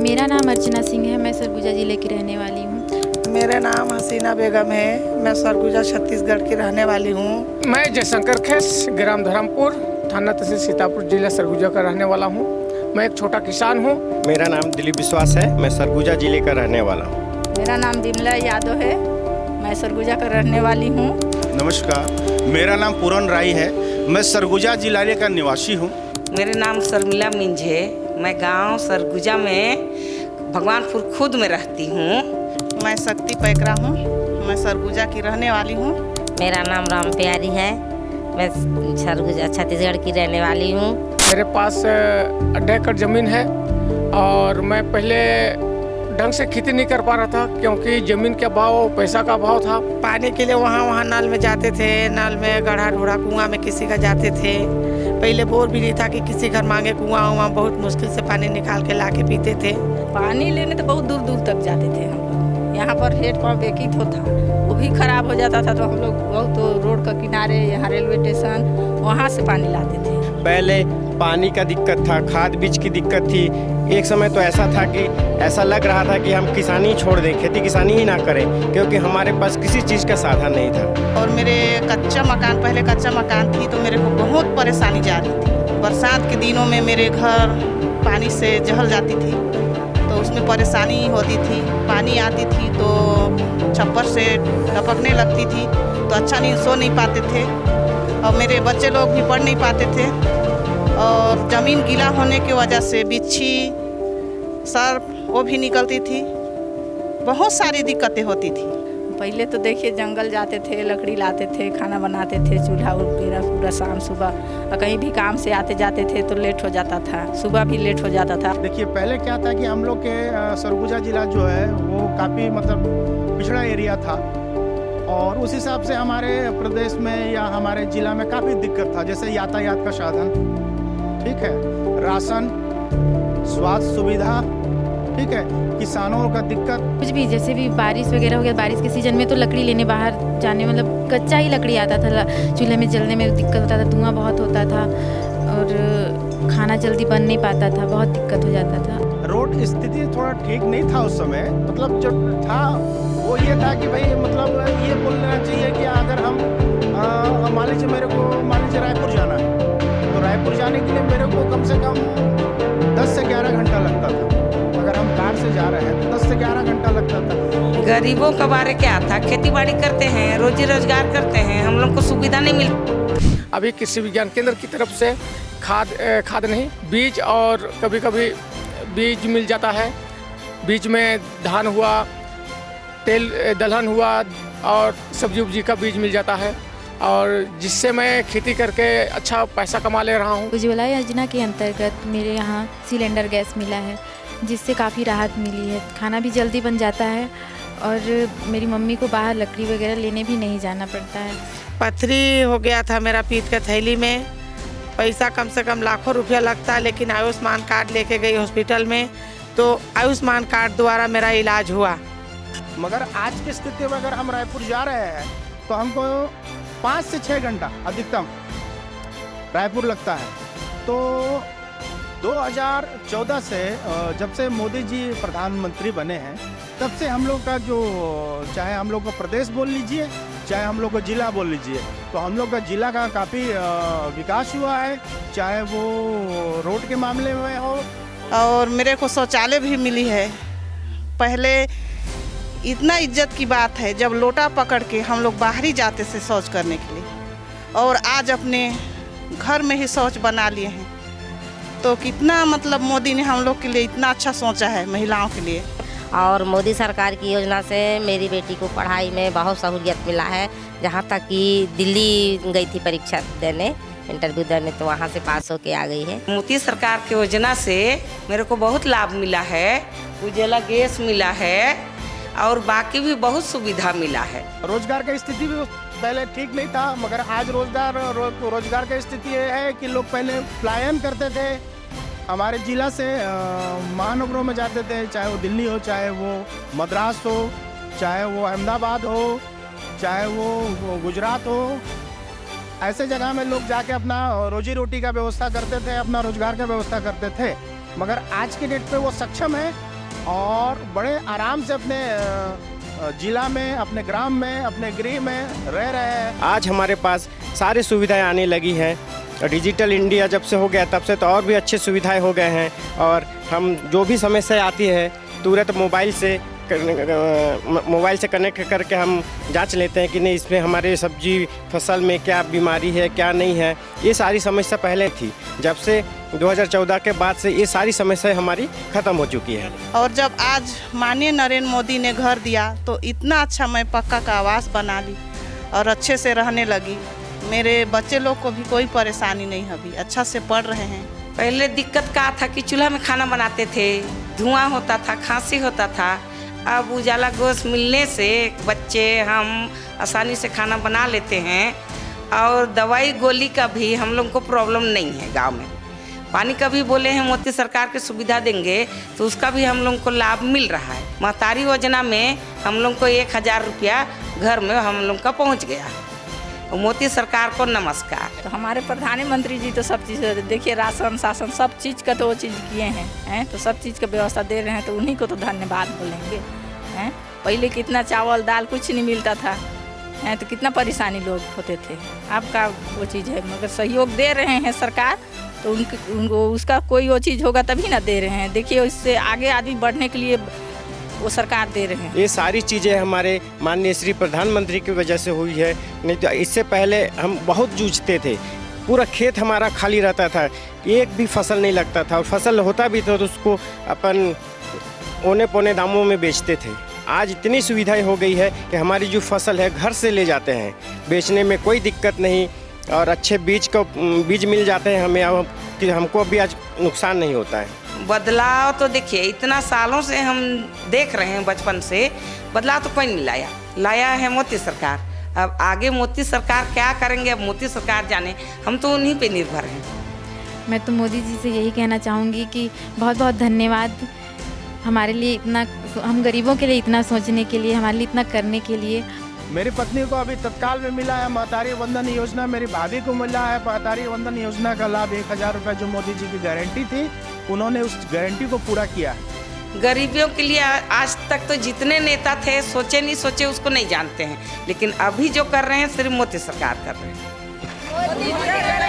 मेरा नाम अर्चना सिंह है। मैं सरगुजा ज़िले की रहने वाली हूँ। मेरा नाम हसीना बेगम है। मैं सरगुजा छत्तीसगढ़ की रहने वाली हूँ। मैं जयशंकर खेस, ग्राम धरमपुर, थाना तहसील सीतापुर, जिला सरगुजा का रहने वाला हूँ। मैं एक छोटा किसान हूँ। मेरा नाम दिलीप विश्वास है। मैं सरगुजा जिले का रहने वाला हूँ। मेरा नाम विमला यादव है। मैं सरगुजा का रहने वाली हूँ। नमस्कार, मेरा नाम पूरन राय है। मैं सरगुजा जिले का निवासी हूँ। मेरा नाम शर्मिला मिंज है। मैं गांव सरगुजा में भगवानपुर खुद में रहती हूँ। मैं शक्ति पैकरा हूँ। मैं सरगुजा की रहने वाली हूँ। मेरा नाम राम प्यारी है। मैं सरगुजा छत्तीसगढ़ की रहने वाली हूँ। मेरे पास 1.5 एकड़ ज़मीन है और मैं पहले ढंग से खेती नहीं कर पा रहा था क्योंकि ज़मीन का भाव, पैसा का भाव था। पानी के लिए वहाँ नल में जाते थे। नल में गड्ढा ढूढ़ा कुआं में किसी का जाते थे। पहले बोर भी नहीं था कि किसी घर मांगे कुआं वहाँ बहुत मुश्किल से पानी निकाल के ला के पीते थे। पानी लेने तो बहुत दूर दूर तक जाते थे हम लोग। यहाँ पर हेड पंप एक ही तो था, वो भी खराब हो जाता था तो हम लोग बहुत रोड का किनारे, यहाँ रेलवे स्टेशन, वहाँ से पानी लाते थे। पहले पानी का दिक्कत था, खाद बीज की दिक्कत थी। एक समय तो ऐसा था कि ऐसा लग रहा था कि हम किसानी छोड़ दें, खेती किसानी ही ना करें, क्योंकि हमारे पास किसी चीज़ का साधन नहीं था। और मेरे पहले कच्चा मकान थी तो मेरे को बहुत परेशानी जा रही थी। बरसात के दिनों में मेरे घर पानी से जहल जाती थी तो उसमें परेशानी होती थी। पानी आती थी तो छप्पर से टपकने लगती थी तो अच्छा नहीं सो नहीं पाते थे और मेरे बच्चे लोग भी पढ़ नहीं पाते थे। और ज़मीन गीला होने की वजह से बिच्छी, सर्प वो भी निकलती थी। बहुत सारी दिक्कतें होती थी। पहले तो देखिए जंगल जाते थे, लकड़ी लाते थे, खाना बनाते थे, चूल्हा वगैरह पूरा शाम सुबह। और कहीं भी काम से आते जाते थे तो लेट हो जाता था, सुबह भी लेट हो जाता था। देखिए पहले क्या था कि हम लोग के सरगुजा जिला जो है वो काफ़ी पिछड़ा एरिया था और उस हिसाब से हमारे प्रदेश में या हमारे जिला में काफ़ी दिक्कत था। जैसे यातायात का साधन, ठीक है, राशन, स्वास्थ्य सुविधा, ठीक है, किसानों का दिक्कत कुछ भी, जैसे भी बारिश वगैरह हो गया, बारिश के सीजन में तो लकड़ी लेने बाहर जाने, मतलब कच्चा ही लकड़ी आता था। चूल्हे में जलने में दिक्कत होता था, धुआं बहुत होता था और खाना जल्दी बन नहीं पाता था, बहुत दिक्कत हो जाता था। रोड स्थिति थोड़ा ठीक नहीं था उस समय। मतलब जो था वो ये था कि भाई मतलब ये बोलना चाहिए कि अगर हम मान लीजिए मेरे को रायपुर जाना है तो रायपुर जाने के लिए मेरे को कम से कम 10 से 11 घंटा लगता था। अगर हम कार से जा रहे हैं तो 10 से 11 घंटा लगता था। गरीबों का बारे क्या था, खेती बाड़ी करते हैं, रोजी रोजगार करते हैं, हम लोग को सुविधा नहीं मिलती। अभी कृषि विज्ञान केंद्र की तरफ से खाद नहीं, बीज, और कभी कभी बीज मिल जाता है। बीज में धान हुआ, तेल दलहन हुआ और सब्जी उब्जी का बीज मिल जाता है और जिससे मैं खेती करके अच्छा पैसा कमा ले रहा हूँ। उज्ज्वला योजना के अंतर्गत मेरे यहाँ सिलेंडर गैस मिला है जिससे काफ़ी राहत मिली है। खाना भी जल्दी बन जाता है और मेरी मम्मी को बाहर लकड़ी वगैरह लेने भी नहीं जाना पड़ता है। पथरी हो गया था मेरा पीठ के थैली में। पैसा कम से कम लाखों रुपया लगता है, लेकिन आयुष्मान कार्ड लेके गई हॉस्पिटल में तो आयुष्मान कार्ड द्वारा मेरा इलाज हुआ। मगर आज की स्थिति में अगर हम रायपुर जा रहे हैं तो हमको 5 से 6 घंटा अधिकतम रायपुर लगता है। तो 2014 से जब से मोदी जी प्रधानमंत्री बने हैं तब से हम लोग का जो, चाहे हम लोग का प्रदेश बोल लीजिए, चाहे हम लोग का जिला बोल लीजिए, तो हम लोग का जिला का काफ़ी विकास हुआ है, चाहे वो रोड के मामले में हो। और मेरे को शौचालय भी मिली है। पहले इतना इज्जत की बात है जब लोटा पकड़ के हम लोग बाहर ही जाते थे शौच करने के लिए, और आज अपने घर में ही शौच बना लिए हैं। तो कितना मतलब मोदी ने हम लोग के लिए इतना अच्छा सोचा है महिलाओं के लिए। और मोदी सरकार की योजना से मेरी बेटी को पढ़ाई में बहुत सहूलियत मिला है। जहाँ तक कि दिल्ली गई थी परीक्षा देने, इंटरव्यू देने, तो वहाँ से पास होके आ गई है। मोदी सरकार की योजना से मेरे को बहुत लाभ मिला है। उज्ज्वला गैस मिला है और बाकी भी बहुत सुविधा मिला है। रोजगार का स्थिति भी पहले ठीक नहीं था, मगर आज रोजगार की स्थिति ये है कि लोग पहले पलायन करते थे, हमारे जिला से महानगरों में जाते थे, चाहे वो दिल्ली हो, चाहे वो मद्रास हो, चाहे वो अहमदाबाद हो, चाहे वो गुजरात हो। ऐसे जगह में लोग जाके अपना रोजी रोटी का व्यवस्था करते थे, अपना रोजगार का व्यवस्था करते थे। मगर आज के डेट पे वो सक्षम है और बड़े आराम से अपने जिला में, अपने ग्राम में, अपने गृह में रह रहे हैं। आज हमारे पास सारी सुविधाएं आने लगी हैं और डिजिटल इंडिया जब से हो गया तब से तो और भी अच्छी सुविधाएं हो गए हैं और हम जो भी समस्या आती है तुरंत मोबाइल से कनेक्ट करके हम जांच लेते हैं कि नहीं इसमें हमारे सब्जी फसल में क्या बीमारी है क्या नहीं है। ये सारी समस्या पहले थी, जब से 2014 के बाद से ये सारी समस्याएं हमारी ख़त्म हो चुकी है। और जब आज माननीय नरेंद्र मोदी ने घर दिया तो इतना अच्छा मैं पक्का का आवास बना ली और अच्छे से रहने लगी। मेरे बच्चे लोग को भी कोई परेशानी नहीं है, अभी अच्छा से पढ़ रहे हैं। पहले दिक्कत क्या था कि चूल्हा में खाना बनाते थे, धुआं होता था, खांसी होता था। अब उजाला गैस मिलने से बच्चे हम आसानी से खाना बना लेते हैं और दवाई गोली का भी हम लोग को प्रॉब्लम नहीं है। गांव में पानी का भी बोले हैं मोदी सरकार की सुविधा देंगे तो उसका भी हम लोग को लाभ मिल रहा है। महतारी योजना में हम लोग को 1000 रुपया घर में हम लोग का पहुंच गया है। मोदी सरकार को नमस्कार। तो हमारे प्रधानमंत्री जी तो सब चीज़ देखिए, राशन शासन सब चीज़ का तो वो चीज़ किए हैं तो सब चीज़ का व्यवस्था दे रहे हैं, तो उन्हीं को तो धन्यवाद बोलेंगे हैं। पहले कितना चावल दाल कुछ नहीं मिलता था तो कितना परेशानी लोग होते थे। अब का वो चीज़ है, मगर सहयोग दे रहे हैं सरकार तो उनको उसका कोई वो चीज़ होगा तभी ना दे रहे हैं। देखिए इससे आगे आदमी बढ़ने के लिए वो सरकार दे रहे हैं। ये सारी चीज़ें हमारे माननीय श्री प्रधानमंत्री की वजह से हुई है, नहीं तो इससे पहले हम बहुत जूझते थे। पूरा खेत हमारा खाली रहता था, एक भी फसल नहीं लगता था और फसल होता भी था तो उसको अपन औने पौने दामों में बेचते थे। आज इतनी सुविधाएं हो गई है कि हमारी जो फसल है घर से ले जाते हैं, बेचने में कोई दिक्कत नहीं और अच्छे बीज मिल जाते हैं हमें, अब कि हमको भी आज नुकसान नहीं होता है। बदलाव तो देखिए इतना सालों से हम देख रहे हैं, बचपन से बदलाव तो कोई नहीं लाया है मोदी सरकार। अब आगे मोदी सरकार क्या करेंगे अब मोदी सरकार जाने, हम तो उन्हीं पे निर्भर हैं। मैं तो मोदी जी से यही कहना चाहूँगी कि बहुत बहुत धन्यवाद हमारे लिए इतना, हम गरीबों के लिए इतना सोचने के लिए, हमारे लिए इतना करने के लिए। मेरी पत्नी को अभी तत्काल में मिला है महतारी वंदन योजना, मेरी भाभी को मिला है महतारी वंदन योजना का लाभ 1000 रुपये जो मोदी जी की गारंटी थी, उन्होंने उस गारंटी को पूरा किया है। गरीबियों के लिए आज तक तो जितने नेता थे सोचे नहीं सोचे उसको नहीं जानते हैं, लेकिन अभी जो कर रहे हैं सिर्फ मोदी सरकार कर रहे हैं।